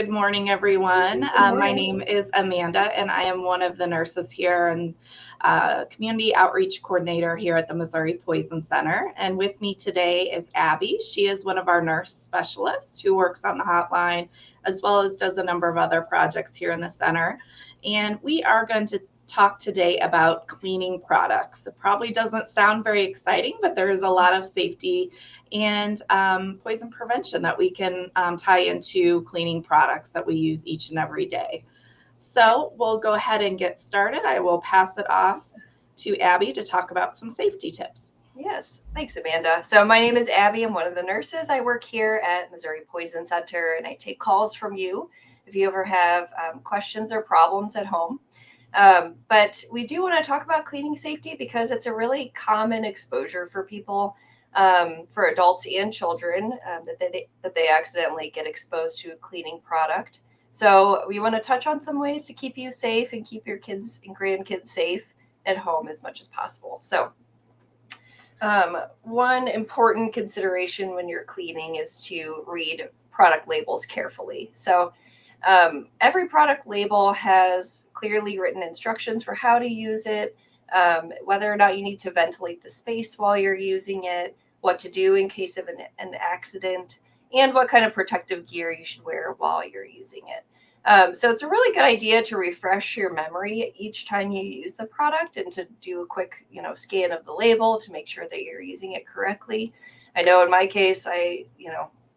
Good morning, everyone. Good My morning. name is Amanda, and I am one of the nurses here and community outreach coordinator here at the Missouri Poison Center. And with me today is Abby. She is one of our nurse specialists who works on the hotline, as well as does a number of other projects here in the center. And we are going to talk today about cleaning products. It probably doesn't sound very exciting, but there is a lot of safety and poison prevention that we can tie into cleaning products that we use each and every day. So we'll go ahead and get started. I will pass it off to Abby to talk about some safety tips. Yes, thanks, Amanda. So, my name is Abby. I'm one of the nurses. I work here at Missouri Poison Center, and I take calls from you if you ever have questions or problems at home. But we do want to talk about cleaning safety because it's a really common exposure for people, for adults and children, that they accidentally get exposed to a cleaning product. So, we want to touch on some ways to keep you safe and keep your kids and grandkids safe at home as much as possible. So, one important consideration when you're cleaning is to read product labels carefully. So, every product label has clearly written instructions for how to use it, whether or not you need to ventilate the space while you're using it, what to do in case of an accident, and what kind of protective gear you should wear while you're using it. So it's a really good idea to refresh your memory each time you use the product and to do a quick, scan of the label to make sure that you're using it correctly. I know in my case, I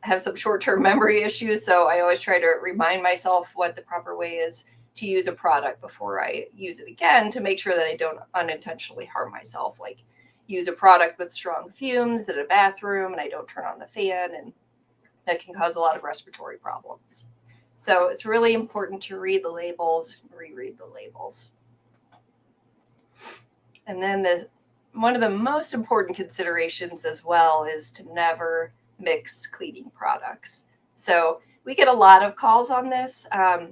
have some short-term memory issues, so I always try to remind myself what the proper way is to use a product before I use it again to make sure that I don't unintentionally harm myself, like use a product with strong fumes in a bathroom and I don't turn on the fan, and that can cause a lot of respiratory problems. So it's really important to read the labels, reread the labels. And then one of the most important considerations as well is to never mix cleaning products. So we get a lot of calls on this.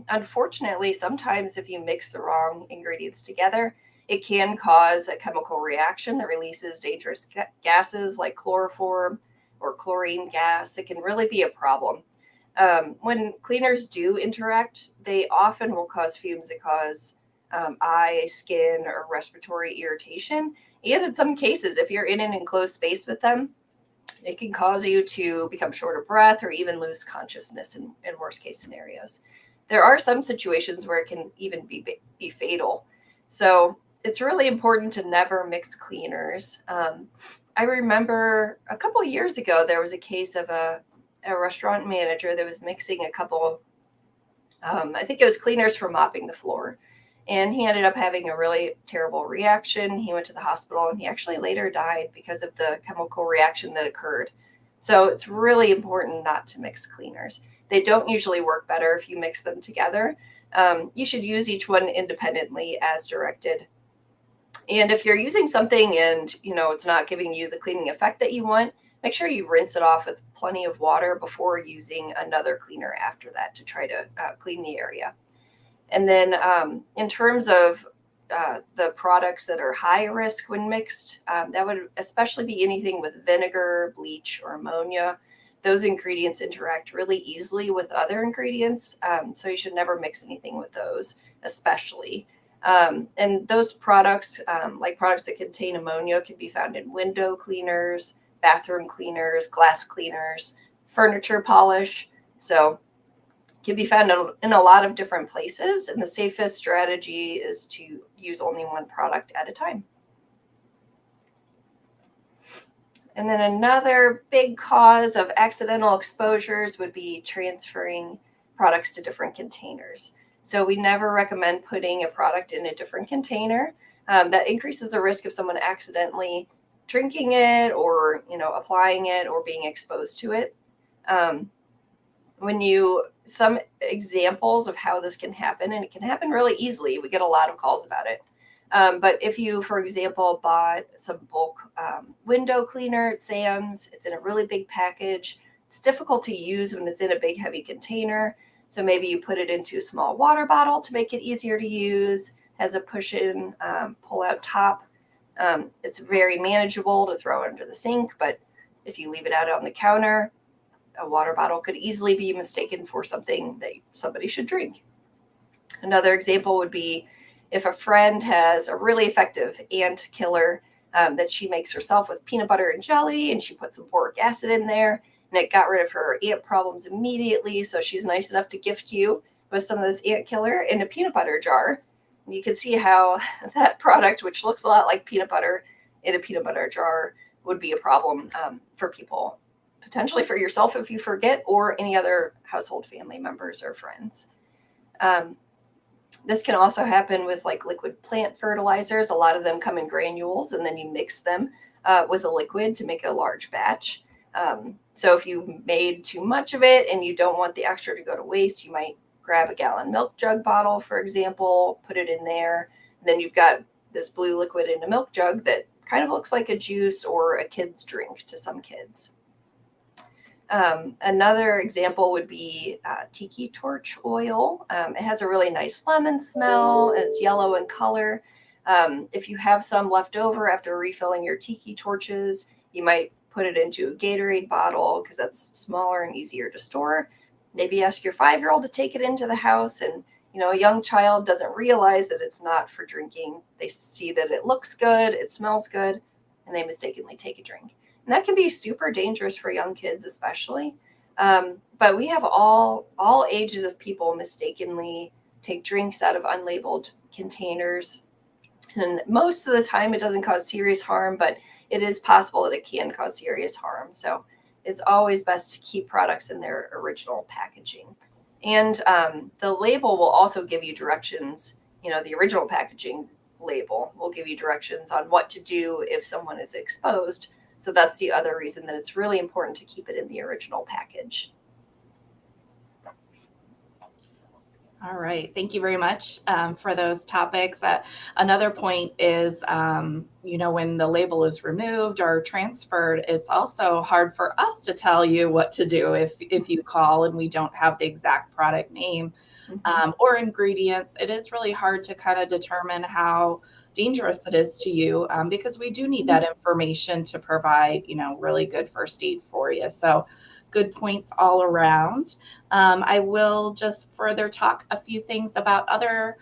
Unfortunately, sometimes if you mix the wrong ingredients together, it can cause a chemical reaction that releases dangerous gases like chloroform or chlorine gas. It can really be a problem. When cleaners do interact, they often will cause fumes that cause eye, skin, or respiratory irritation. And in some cases, if you're in an enclosed space with them, it can cause you to become short of breath or even lose consciousness in worst case scenarios. There are some situations where it can even be fatal. So it's really important to never mix cleaners. I remember a couple of years ago, there was a case of a restaurant manager that was mixing a couple, I think it was cleaners for mopping the floor. And he ended up having a really terrible reaction. He went to the hospital and he actually later died because of the chemical reaction that occurred. So it's really important not to mix cleaners. They don't usually work better if you mix them together. You should use each one independently as directed. And if you're using something and it's not giving you the cleaning effect that you want, make sure you rinse it off with plenty of water before using another cleaner after that to try to clean the area. And then in terms of the products that are high risk when mixed, that would especially be anything with vinegar, bleach, or ammonia. Those ingredients interact really easily with other ingredients, so you should never mix anything with those, especially. And those products, like products that contain ammonia, can be found in window cleaners, bathroom cleaners, glass cleaners, furniture polish. So can be found in a lot of different places, and the safest strategy is to use only one product at a time. And then another big cause of accidental exposures would be transferring products to different containers. So we never recommend putting a product in a different container. That increases the risk of someone accidentally drinking it or applying it or being exposed to it. Some examples of how this can happen, and it can happen really easily. We get a lot of calls about it. But if you, for example, bought some bulk window cleaner at Sam's, it's in a really big package. It's difficult to use when it's in a big, heavy container. So maybe you put it into a small water bottle to make it easier to use, has a push-in, pull-out top. It's very manageable to throw under the sink, but if you leave it out on the counter, a water bottle could easily be mistaken for something that somebody should drink. Another example would be if a friend has a really effective ant killer that she makes herself with peanut butter and jelly, and she put some boric acid in there, and it got rid of her ant problems immediately. So she's nice enough to gift you with some of this ant killer in a peanut butter jar. And you can see how that product, which looks a lot like peanut butter in a peanut butter jar, would be a problem for people, potentially for yourself if you forget, or any other household family members or friends. This can also happen with like liquid plant fertilizers. A lot of them come in granules, and then you mix them with a liquid to make a large batch. So if you made too much of it and you don't want the extra to go to waste, you might grab a gallon milk jug bottle, for example, put it in there. And then you've got this blue liquid in a milk jug that kind of looks like a juice or a kid's drink to some kids. Another example would be tiki torch oil. It has a really nice lemon smell, and it's yellow in color. If you have some left over after refilling your tiki torches, you might put it into a Gatorade bottle because that's smaller and easier to store. Maybe ask your 5-year-old to take it into the house, and a young child doesn't realize that it's not for drinking. They see that it looks good, it smells good, and they mistakenly take a drink. And that can be super dangerous for young kids, especially. But we have all ages of people mistakenly take drinks out of unlabeled containers. And most of the time it doesn't cause serious harm, but it is possible that it can cause serious harm. So it's always best to keep products in their original packaging. And the label will also give you directions. The original packaging label will give you directions on what to do if someone is exposed. So that's the other reason that it's really important to keep it in the original package. All right. Thank you very much for those topics. Another point is, when the label is removed or transferred, it's also hard for us to tell you what to do if you call and we don't have the exact product name or ingredients. It is really hard to kind of determine how dangerous it is to you because we do need that information to provide, really good first aid for you. So good points all around. I will just further talk a few things about other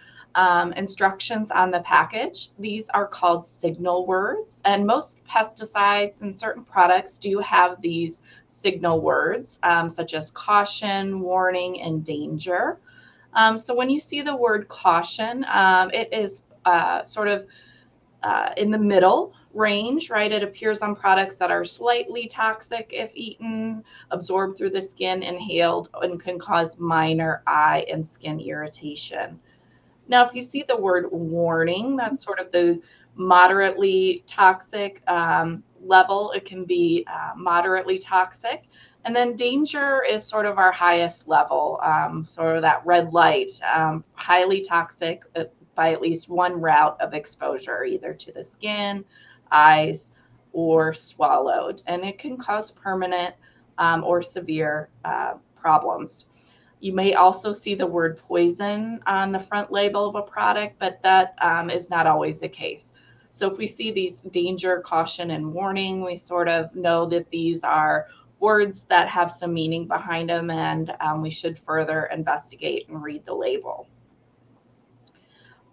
instructions on the package. These are called signal words, and most pesticides and certain products do have these signal words, such as caution, warning, and danger. So when you see the word caution, it is sort of in the middle range, right? It appears on products that are slightly toxic if eaten, absorbed through the skin, inhaled, and can cause minor eye and skin irritation. Now, if you see the word warning, that's sort of the moderately toxic level. It can be moderately toxic. And then danger is sort of our highest level, sort of that red light, highly toxic by at least one route of exposure, either to the skin, eyes, or swallowed. And it can cause permanent or severe problems. You may also see the word poison on the front label of a product, but that is not always the case. So if we see these danger, caution, and warning, we sort of know that these are words that have some meaning behind them, and we should further investigate and read the label.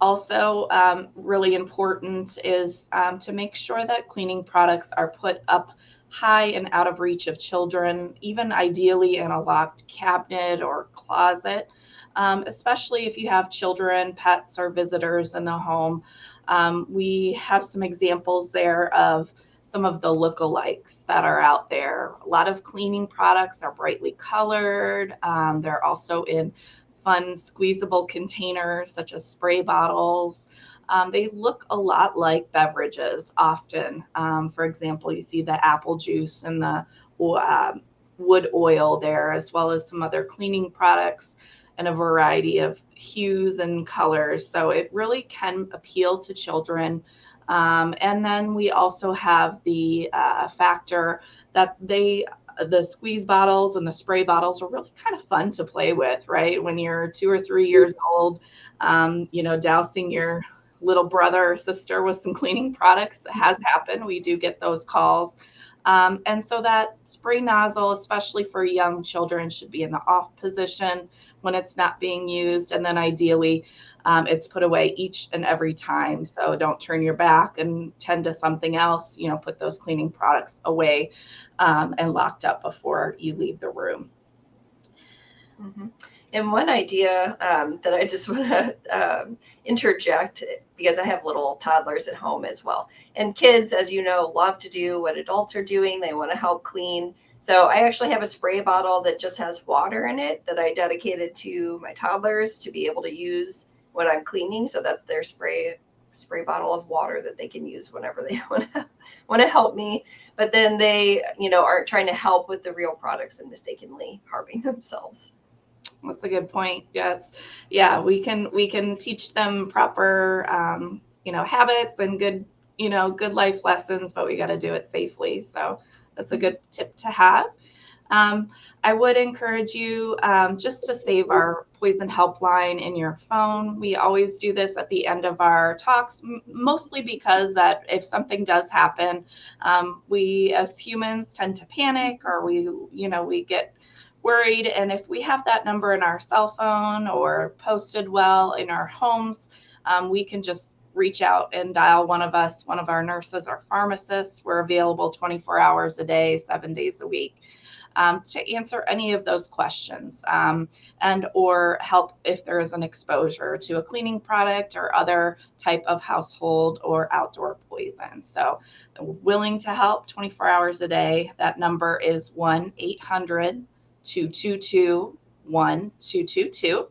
Also, really important is to make sure that cleaning products are put up high and out of reach of children, even ideally in a locked cabinet or closet, especially if you have children, pets, or visitors in the home. We have some examples there of some of the lookalikes that are out there. A lot of cleaning products are brightly colored. They're also in fun squeezable containers such as spray bottles. They look a lot like beverages often. For example, you see the apple juice and the wood oil there, as well as some other cleaning products and a variety of hues and colors. So it really can appeal to children. And then we also have the factor that the squeeze bottles and the spray bottles are really kind of fun to play with, right? When you're 2 or 3 years old, dousing your little brother or sister with some cleaning products has happened. We do get those calls. And so that spray nozzle, especially for young children, should be in the off position when it's not being used. And then ideally, it's put away each and every time. So don't turn your back and tend to something else, put those cleaning products away and locked up before you leave the room. Mm-hmm. And one idea that I just want to interject, because I have little toddlers at home as well. And kids, as you know, love to do what adults are doing. They want to help clean. So I actually have a spray bottle that just has water in it that I dedicated to my toddlers to be able to use when I'm cleaning. So that's their spray bottle of water that they can use whenever they want to help me. But then they, aren't trying to help with the real products and mistakenly harming themselves. That's a good point. Yes. Yeah, we can teach them proper habits and good life lessons, but we got to do it safely. So that's a good tip to have. I would encourage you just to save our poison helpline in your phone. We always do this at the end of our talks, mostly because that if something does happen, we as humans tend to panic, or we get worried. And if we have that number in our cell phone or posted well in our homes, we can just reach out and dial one of us, one of our nurses or pharmacists. We're available 24 hours a day, 7 days a week, to answer any of those questions and or help if there is an exposure to a cleaning product or other type of household or outdoor poison. So willing to help 24 hours a day. That number is 1-800-222-1222.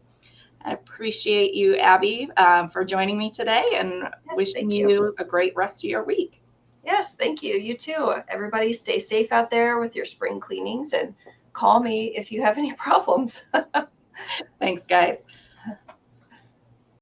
I appreciate you, Abby, for joining me today, and wishing you a great rest of your week. Yes, thank you. You too. Everybody stay safe out there with your spring cleanings, and call me if you have any problems. Thanks, guys.